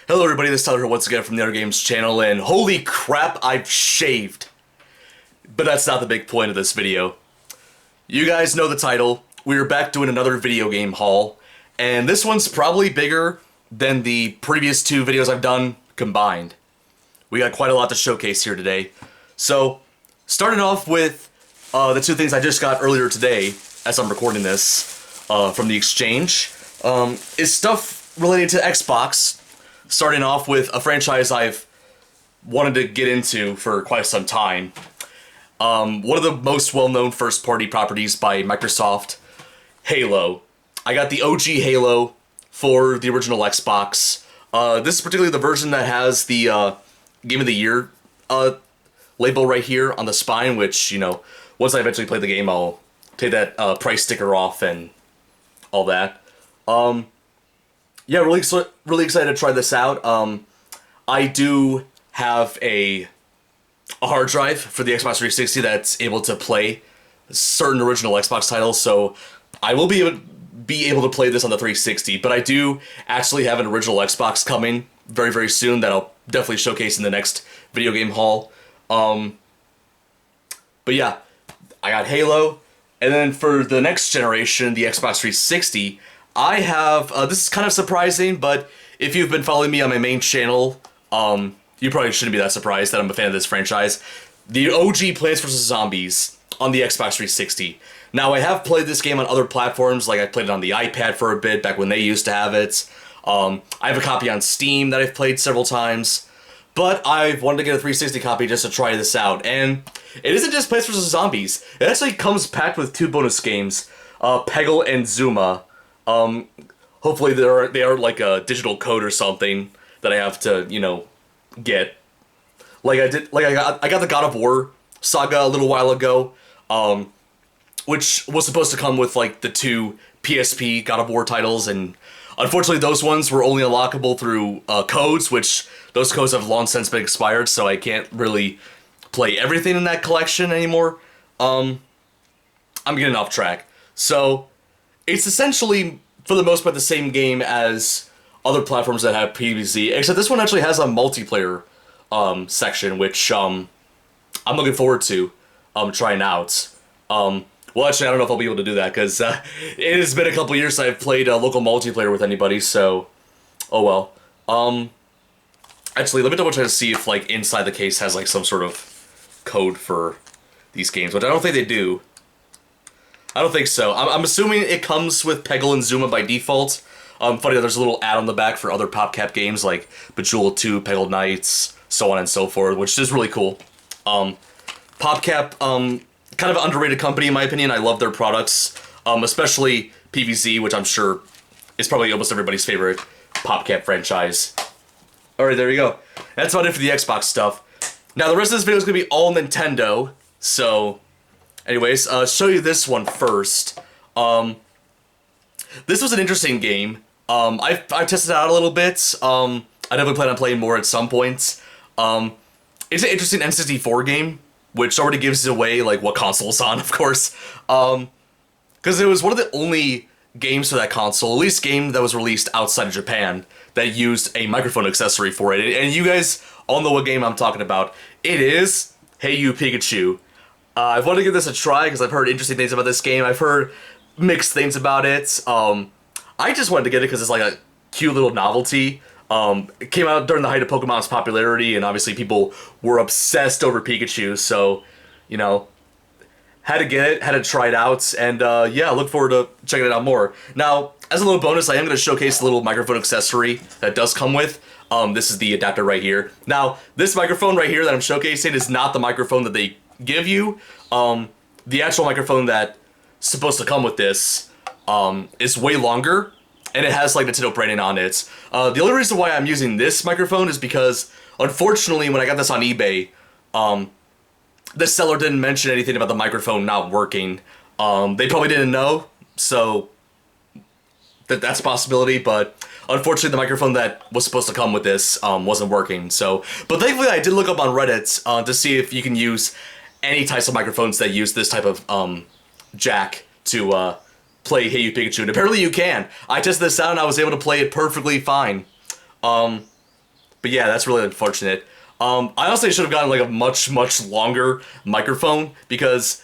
Hello everybody, this is Tyler here once again from the OtherGames channel, and holy crap, I've shaved. But that's not the big point of this video. You guys know the title. We're back doing another video game haul, and this one's probably bigger than the previous two videos I've done combined. We got quite a lot to showcase here today. So, starting off with the two things I just got earlier today, as I'm recording this, from the exchange, is stuff related to Xbox. Starting off with a franchise I've wanted to get into for quite some time. One of the most well-known first-party properties by Microsoft, Halo. I got the OG Halo for the original Xbox. This is particularly the version that has the Game of the Year label right here on the spine, which, you know, once I eventually play the game, I'll take that price sticker off and all that. Yeah, really excited to try this out. I do have a hard drive for the Xbox 360 that's able to play certain original Xbox titles, so I will be able to play this on the 360, but I do actually have an original Xbox coming very, very soon that I'll definitely showcase in the next video game haul. But yeah, I got Halo, and then for the next generation, the Xbox 360, I have, this is kind of surprising, but if you've been following me on my main channel, you probably shouldn't be that surprised that I'm a fan of this franchise. The OG Plants vs. Zombies on the Xbox 360. Now, I have played this game on other platforms, like I played it on the iPad for a bit, back when they used to have it. I have a copy on Steam that I've played several times, but I've wanted to get a 360 copy just to try this out, and it isn't just Plants vs. Zombies. It actually comes packed with two bonus games, Peggle and Zuma. Hopefully they are like a digital code or something that I have to, you know, get. I got the God of War saga a little while ago, which was supposed to come with like the two PSP God of War titles, and unfortunately those ones were only unlockable through codes, which those codes have long since been expired, so I can't really play everything in that collection anymore. I'm getting off track. So, it's essentially, for the most part, the same game as other platforms that have PvZ, except this one actually has a multiplayer section, which I'm looking forward to trying out. Well, actually, I don't know if I'll be able to do that, because it has been a couple years since I've played local multiplayer with anybody, so, oh well. Actually, let me double check to see if, like, inside the case has, like, some sort of code for these games, which I don't think they do. I don't think so. I'm assuming it comes with Peggle and Zuma by default. Funny, there's a little ad on the back for other PopCap games like Bejeweled 2, Peggle Knights, so on and so forth, which is really cool. PopCap, kind of an underrated company in my opinion. I love their products, especially PvZ, which I'm sure is probably almost everybody's favorite PopCap franchise. Alright, there you go. That's about it for the Xbox stuff. Now, the rest of this video is going to be all Nintendo, so... Anyways, show you this one first. This was an interesting game. I've tested it out a little bit. I definitely plan on playing more at some points. It's an interesting N64 game, which already gives away, like, what console it's on, of course. Because it was one of the only games for that console, at least game that was released outside of Japan, that used a microphone accessory for it. And you guys all know what game I'm talking about. It is Hey You Pikachu. I've wanted to give this a try because I've heard interesting things about this game. I've heard mixed things about it. I just wanted to get it because it's like a cute little novelty. It came out during the height of Pokemon's popularity, and obviously people were obsessed over Pikachu, so, you know, had to get it, had to try it out, and yeah, I look forward to checking it out more. Now, as a little bonus, I am going to showcase the little microphone accessory that does come with. This is the adapter right here. Now, this microphone right here that I'm showcasing is not the microphone that they give you. The actual microphone that's supposed to come with this is way longer, and it has like Nintendo branding on it. The only reason why I'm using this microphone is because, unfortunately, when I got this on eBay, the seller didn't mention anything about the microphone not working. They probably didn't know, so that's a possibility, but unfortunately the microphone that was supposed to come with this wasn't working. So, but thankfully I did look up on Reddit to see if you can use any types of microphones that use this type of jack to play Hey You Pikachu, and apparently you can. I tested this out and I was able to play it perfectly fine. But yeah, that's really unfortunate. I honestly should have gotten like a much longer microphone, because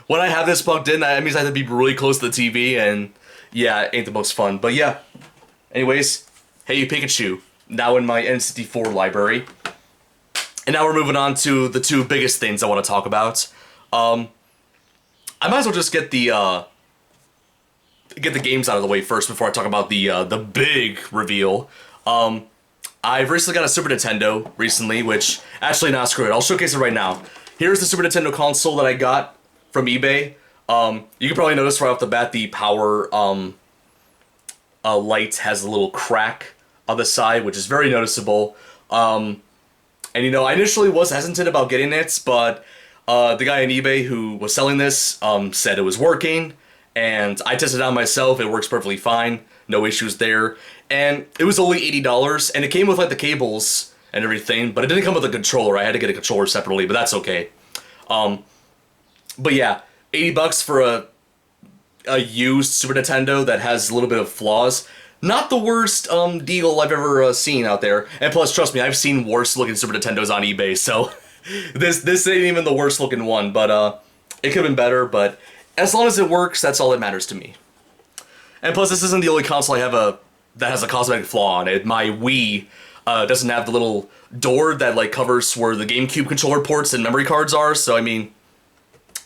when I have this plugged in, that means I have to be really close to the TV, and yeah, it ain't the most fun. But yeah, anyways, hey you Pikachu, now in my N64 library. And now we're moving on to the two biggest things I want to talk about. I might as well just get the games out of the way first before I talk about the big reveal. I've recently got a Super Nintendo recently, which, actually, nah, screw it, I'll showcase it right now. Here's the Super Nintendo console that I got from eBay. You can probably notice right off the bat the power light has a little crack on the side, which is very noticeable. And you know, I initially was hesitant about getting it, but the guy on eBay who was selling this said it was working, and I tested it out myself. It works perfectly fine, no issues there. And it was only $80, and it came with like the cables and everything, but it didn't come with a controller. I had to get a controller separately, but that's okay. But yeah, $80 for a used Super Nintendo that has a little bit of flaws. Not the worst deal I've ever seen out there. And plus, trust me, I've seen worse looking Super Nintendos on eBay, so this ain't even the worst looking one, but it could have been better, but as long as it works, that's all that matters to me. And plus, this isn't the only console I have that has a cosmetic flaw on it. My Wii doesn't have the little door that like covers where the GameCube controller ports and memory cards are, so I mean,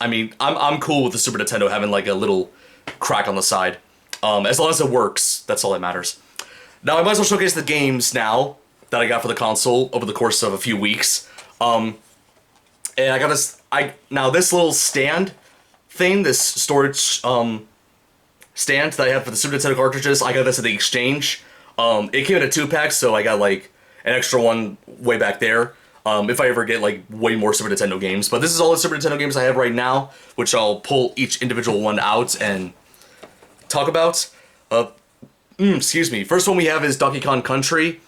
I'm cool with the Super Nintendo having like a little crack on the side. As long as it works, that's all that matters. Now, I might as well showcase the games now that I got for the console over the course of a few weeks. And I got this, now this little stand thing, this storage stand that I have for the Super Nintendo cartridges, I got this at the exchange. It came in a 2-pack, so I got like an extra one way back there. If I ever get like way more Super Nintendo games. But this is all the Super Nintendo games I have right now, which I'll pull each individual one out and talk about. Excuse me. First one we have is Donkey Kong Country.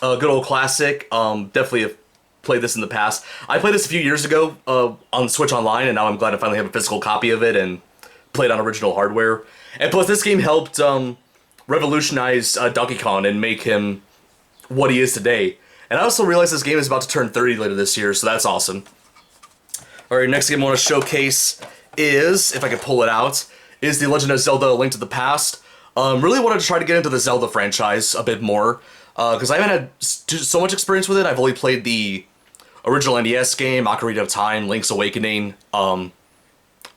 Good old classic. Definitely have played this in the past. I played this a few years ago on Switch Online, and now I'm glad I finally have a physical copy of it and played on original hardware. And plus, this game helped revolutionize Donkey Kong and make him what he is today. And I also realized this game is about to turn 30 later this year, so that's awesome. Alright, next game I want to showcase is, if I can pull it out, is The Legend of Zelda: A Link to the Past. Really wanted to try to get into the Zelda franchise a bit more, because I haven't had so much experience with it. I've only played the original NES game, Ocarina of Time, Link's Awakening, a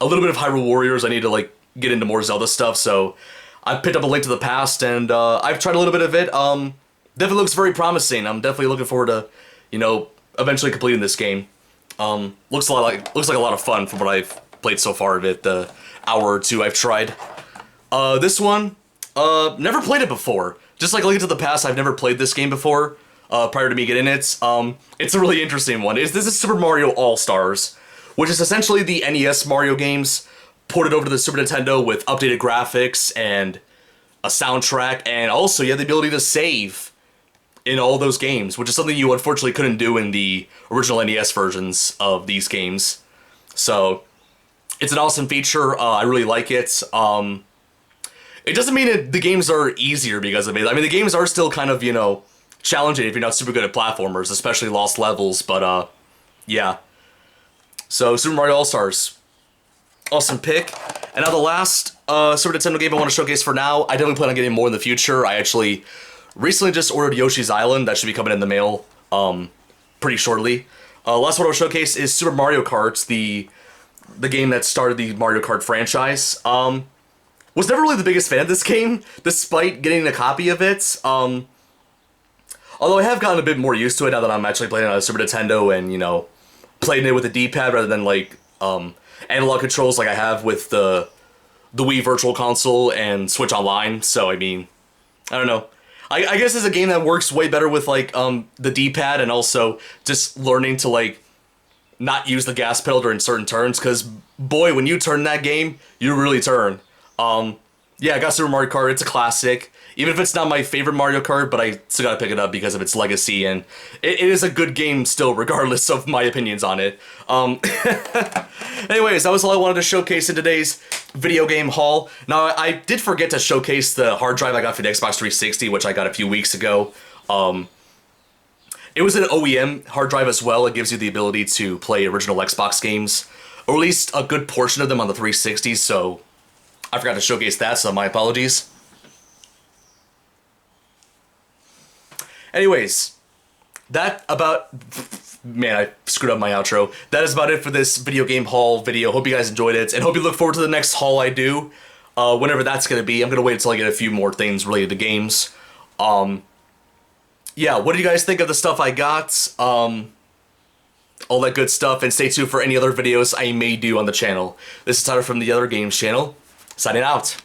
little bit of Hyrule Warriors. I need to like get into more Zelda stuff, so I picked up A Link to the Past, and I've tried a little bit of it. Definitely looks very promising. I'm definitely looking forward to, you know, eventually completing this game. Looks like a lot of fun from what I've played so far of it, the hour or two I've tried. This one, never played it before. Just like Link to the Past, I've never played this game before, prior to me getting it. It's a really interesting one. This is Super Mario All-Stars, which is essentially the NES Mario games ported over to the Super Nintendo with updated graphics and a soundtrack, and also you have the ability to save in all those games, which is something you unfortunately couldn't do in the original NES versions of these games. So, it's an awesome feature. I really like it. It doesn't mean the games are easier because of it. I mean, the games are still kind of, you know, challenging if you're not super good at platformers, especially Lost Levels, but, yeah. So, Super Mario All-Stars. Awesome pick. And now the last Super Nintendo game I want to showcase for now, I definitely plan on getting more in the future. I actually recently just ordered Yoshi's Island. That should be coming in the mail pretty shortly. Last one I'll showcase is Super Mario Kart, the game that started the Mario Kart franchise. Was never really the biggest fan of this game, despite getting a copy of it. Although I have gotten a bit more used to it now that I'm actually playing on a Super Nintendo and, you know, playing it with a D-pad rather than, like, analog controls like I have with the Wii Virtual Console and Switch Online. So, I mean, I don't know. I guess it's a game that works way better with, like, the D-pad and also just learning to, like, not use the gas pedal during certain turns, because, boy, when you turn that game, you really turn. Yeah, I got Super Mario Kart. It's a classic. Even if it's not my favorite Mario Kart, but I still gotta pick it up because of its legacy, and it is a good game still, regardless of my opinions on it. Anyways, that was all I wanted to showcase in today's video game haul. Now, I did forget to showcase the hard drive I got for the Xbox 360, which I got a few weeks ago. It was an OEM hard drive as well. It gives you the ability to play original Xbox games, or at least a good portion of them on the 360, so I forgot to showcase that, so my apologies. Anyways, that about... Man, I screwed up my outro. That is about it for this video game haul video. Hope you guys enjoyed it, and hope you look forward to the next haul I do. Whenever that's going to be. I'm going to wait until I get a few more things related to games. Yeah, what do you guys think of the stuff I got? All that good stuff, and stay tuned for any other videos I may do on the channel. This is Tyler from the OtherGames channel, signing out.